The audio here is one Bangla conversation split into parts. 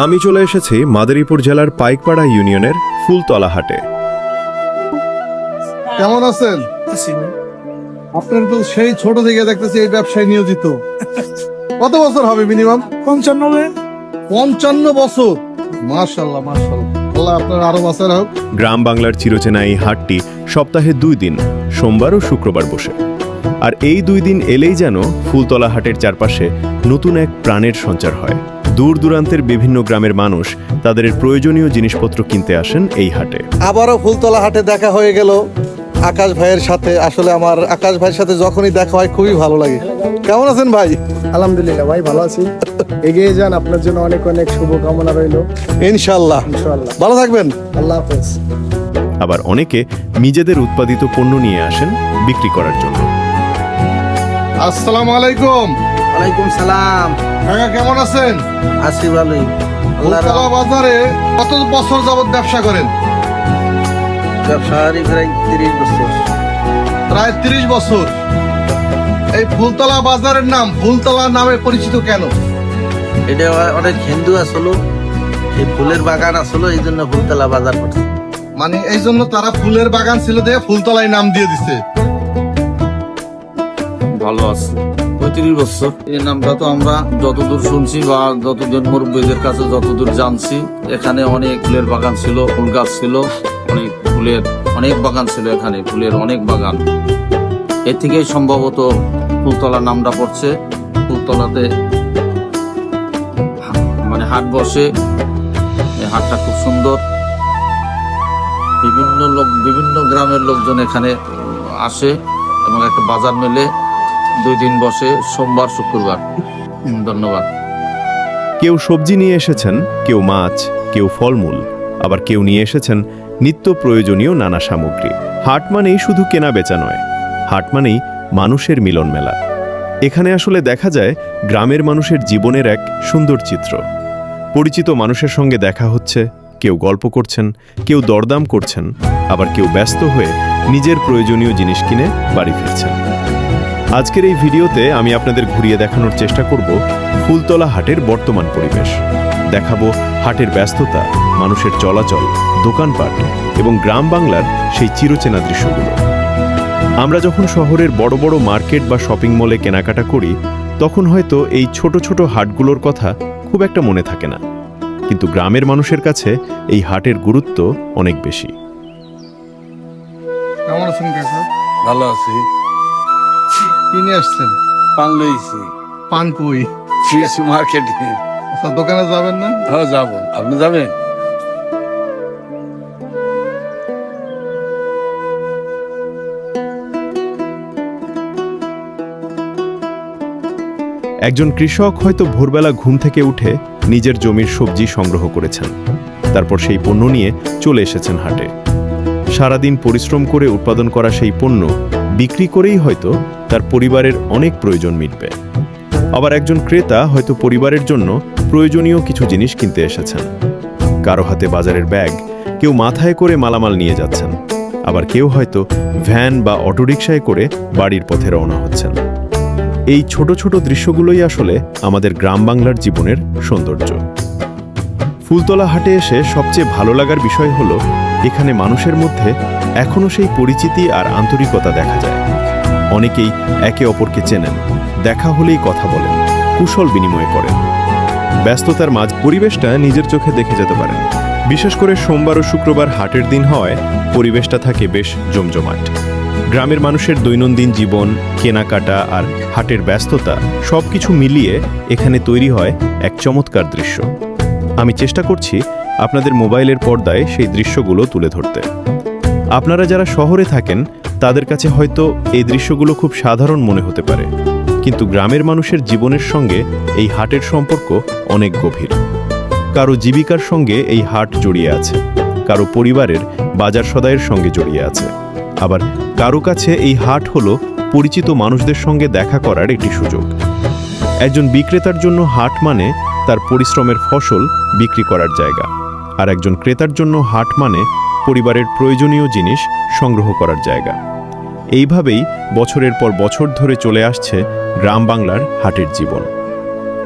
আমি চলে এসেছি মাদারীপুর জেলার পাইকপাড়া ইউনিয়নের ফুলতলা হাটে। কেমন আছেন? আপনার তো সেই ছোট থেকে দেখতেছি এই ব্যবসায় নিয়োজিত। কত বছর হবে মিনিমাম? 55 বছর। মাশাআল্লাহ মাশাআল্লাহ, আল্লাহ আপনার আরো বছর হোক। গ্রাম বাংলার চিরচেনা এই হাটটি সপ্তাহে 2 দিন, সোমবার ও শুক্রবার বসে। আর এই 2 দিন এলেই যেন ফুলতলা হাটের চারপাশে নতুন এক প্রাণের সঞ্চার হয়। দূর দূরান্তের বিভিন্ন গ্রামের মানুষ তাদের প্রয়োজনীয় জিনিসপত্র কিনতে আসেন এই হাটে। আবারও ফুলতলা হাটে দেখা হয়ে গেল আকাশ ভাইয়ের সাথে। আসলে আমার আকাশ ভাইয়ের সাথে যখনই দেখা হয় খুবই ভালো লাগে। কেমন আছেন ভাই? আলহামদুলিল্লাহ ভাই, ভালো আছি। এগিয়ে যান, আপনার জন্য অনেক অনেক শুভকামনা রইল। ইনশাআল্লাহ ইনশাআল্লাহ। ভালো থাকবেন। আল্লাহ হাফেজ। আবার অনেকে নিজেদের উৎপাদিত পণ্য নিয়ে আসেন বিক্রি করার জন্য। আসসালামু আলাইকুম। ওয়ালাইকুম সালাম। কাকা কেমন আছেন? আছি ভালোই। ফুলতলা বাজারে কত বছর যাবত ব্যবসা করেন? ব্যবসারই প্রায় 30 বছর। প্রায় 30 বছর। এই ফুলতলা বাজারের নাম ফুলতলা নামে পরিচিত কেন? এটা অনেক হিন্দু আসলো, এই ফুলের বাগান আসলো, এই জন্য ফুলতলা বাজার করছে। মানে এই জন্য তারা ফুলের বাগান ছিল দিয়ে ফুলতলায় নাম দিয়ে দিছে। ভালো আছে 35 বছর। এই নামটা তো আমরা যতদূর শুনছি বা যতদূর মুরব্বীদের কাছে যতদূর জানছি, এখানে অনেক ফুলের বাগান ছিল, ফুল গাছ ছিল, অনেক ফুলের অনেক বাগান ছিল, এখানে ফুলের অনেক বাগান। এর থেকেই সম্ভবত ফুলতলা নামটা পড়ছে। ফুলতলাতে মানে হাট বসে, এই হাটটা খুব সুন্দর। বিভিন্ন গ্রামের লোকজন এখানে আসে এবং একটা বাজার মেলে 2 দিন বসে, সোমবার শুক্রবার। ধন্যবাদ। কেউ সবজি নিয়ে এসেছেন, কেউ মাছ, কেউ ফলমূল, আবার কেউ নিয়ে এসেছেন নিত্য প্রয়োজনীয় নানা সামগ্রী। হাট মানেই শুধু কেনা বেচা নয়, হাট মানেই মানুষের মিলন মেলা। এখানে আসলে দেখা যায় গ্রামের মানুষের জীবনের এক সুন্দর চিত্র। পরিচিত মানুষের সঙ্গে দেখা হচ্ছে, কেউ গল্প করছেন, কেউ দরদাম করছেন, আবার কেউ ব্যস্ত হয়ে নিজের প্রয়োজনীয় জিনিস কিনে বাড়ি ফিরছেন। আজকের এই ভিডিওতে আমি আপনাদের ঘুরিয়ে দেখানোর চেষ্টা করব ফুলতলা হাটের বর্তমান পরিবেশ। দেখাবো হাটের ব্যস্ততা, মানুষের চলাচল, দোকানপাট এবং গ্রাম বাংলার সেই চিরচেনা দৃশ্যগুলো। আমরা যখন শহরের বড় বড় মার্কেট বা শপিং মলে কেনাকাটা করি, তখন হয়তো এই ছোট ছোট হাটগুলোর কথা খুব একটা মনে থাকে না, কিন্তু গ্রামের মানুষের কাছে এই হাটের গুরুত্ব অনেক বেশি। কেমন আছেন কাকা? ভালো আছি। কি নিয়ে আসছেন? পান লইছি। পান কই? মার্কেটে। আচ্ছা, দোকানে যাবেন না? হ্যাঁ যাবো। আপনি যাবেন? একজন কৃষক হয়তো ভোরবেলা ঘুম থেকে উঠে নিজের জমির সবজি সংগ্রহ করেছেন, তারপর সেই পণ্য নিয়ে চলে এসেছেন হাটে। সারাদিন পরিশ্রম করে উৎপাদন করা সেই পণ্য বিক্রি করেই হয়তো তার পরিবারের অনেক প্রয়োজন মিটবে। আবার একজন ক্রেতা হয়তো পরিবারের জন্য প্রয়োজনীয় কিছু জিনিস কিনতে এসেছেন। কারো হাতে বাজারের ব্যাগ, কেউ মাথায় করে মালামাল নিয়ে যাচ্ছেন, আবার কেউ হয়তো ভ্যান বা অটোরিকশায় করে বাড়ির পথে রওনা হচ্ছেন। এই ছোট ছোট দৃশ্যগুলোই আসলে আমাদের গ্রাম বাংলার জীবনের সৌন্দর্য। ফুলতলা হাটে এসে সবচেয়ে ভালো লাগার বিষয় হলো এখানে মানুষের মধ্যে এখনো সেই পরিচিতি আর আন্তরিকতা দেখা যায়। অনেকেই একে অপরকে চেনেন, দেখা হলেই কথা বলেন, কুশল বিনিময় করেন। ব্যস্ততার মাঝ পরিবেশটা নিজের চোখে দেখে যেতে পারেন। বিশেষ করে সোমবার ও শুক্রবার হাটের দিন হওয়ায় পরিবেশটা থাকে বেশ জমজমাট। গ্রামের মানুষের দৈনন্দিন জীবন, কেনাকাটা আর হাটের ব্যস্ততা সবকিছু মিলিয়ে এখানে তৈরি হয় এক চমৎকার দৃশ্য। আমি চেষ্টা করছি আপনাদের মোবাইলের পর্দায় সেই দৃশ্যগুলো তুলে ধরতে। আপনারা যারা শহরে থাকেন তাদের কাছে হয়তো এই দৃশ্যগুলো খুব সাধারণ মনে হতে পারে, কিন্তু গ্রামের মানুষের জীবনের সঙ্গে এই হাটের সম্পর্ক অনেক গভীর। কারো জীবিকার সঙ্গে এই হাট জড়িয়ে আছে, কারো পরিবারের বাজার সদাইয়ের সঙ্গে জড়িয়ে আছে, আবার কারো কাছে এই হাট হলো পরিচিত মানুষদের সঙ্গে দেখা করার একটি সুযোগ। একজন বিক্রেতার জন্য হাট মানে তার পরিশ্রমের ফসল বিক্রি করার জায়গা, আর একজন ক্রেতার জন্য হাট মানে পরিবারের প্রয়োজনীয় জিনিস সংগ্রহ করার জায়গা। এইভাবেই বছরের পর বছর ধরে চলে আসছে গ্রাম বাংলার হাটের জীবন।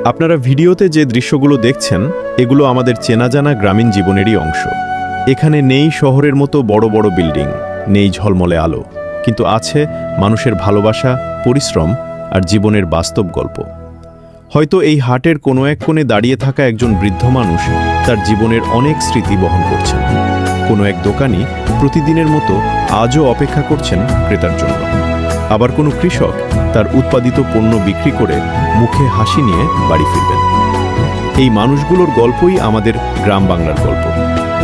আপনারা ভিডিওতে যে দৃশ্যগুলো দেখছেন এগুলো আমাদের চেনা জানা গ্রামীণ জীবনেরই অংশ। এখানে নেই শহরের মতো বড় বড় বিল্ডিং, নেই ঝলমলে আলো, কিন্তু আছে মানুষের ভালোবাসা, পরিশ্রম আর জীবনের বাস্তব গল্প। হয়তো এই হাটের কোনো এক কোণে দাঁড়িয়ে থাকা একজন বৃদ্ধ মানুষ তার জীবনের অনেক স্মৃতি বহন করছেন। কোনো এক দোকানি প্রতিদিনের মতো আজও অপেক্ষা করছেন ক্রেতার জন্য। আবার কোনো কৃষক তার উৎপাদিত পণ্য বিক্রি করে মুখে হাসি নিয়ে বাড়ি ফিরবেন। এই মানুষগুলোর গল্পই আমাদের গ্রাম বাংলার গল্প।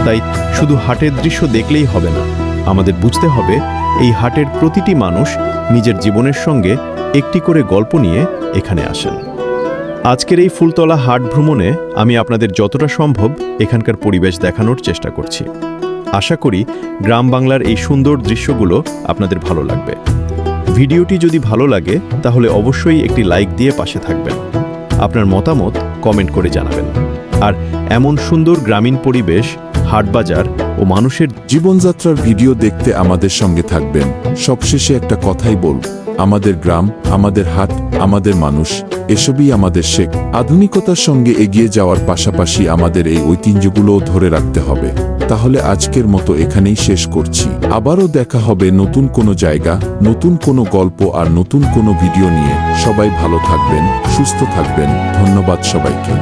তাই শুধু হাটের দৃশ্য দেখলেই হবে না, আমাদের বুঝতে হবে এই হাটের প্রতিটি মানুষ নিজের জীবনের সঙ্গে একটি করে গল্প নিয়ে এখানে আসেন। আজকের এই ফুলতলা হাট ভ্রমণে আমি আপনাদের যতটা সম্ভব এখানকার পরিবেশ দেখানোর চেষ্টা করছি। আশা করি গ্রাম বাংলার এই সুন্দর দৃশ্যগুলো আপনাদের ভালো লাগবে। ভিডিওটি যদি ভালো লাগে তাহলে অবশ্যই একটি লাইক দিয়ে পাশে থাকবেন। আপনার মতামত কমেন্ট করে জানাবেন। আর এমন সুন্দর গ্রামীণ পরিবেশ, হাটবাজার ও মানুষের জীবনযাত্রার ভিডিও দেখতে আমাদের সঙ্গে থাকবেন। সবশেষে একটা কথাই বলব, আমাদের গ্রাম, আমাদের হাট, আমাদের মানুষ, এসবই আমাদের শেখ। আধুনিকতার সঙ্গে এগিয়ে যাওয়ার পাশাপাশি আমাদের এই ঐতিহ্যগুলোও ধরে রাখতে হবে। তাহলে আজকের মতো এখানেই শেষ করছি। আবারও দেখা হবে নতুন কোনো জায়গা, নতুন কোনো গল্প আর নতুন কোনো ভিডিও নিয়ে। সবাই ভালো থাকবেন, সুস্থ থাকবেন। ধন্যবাদ সবাইকে।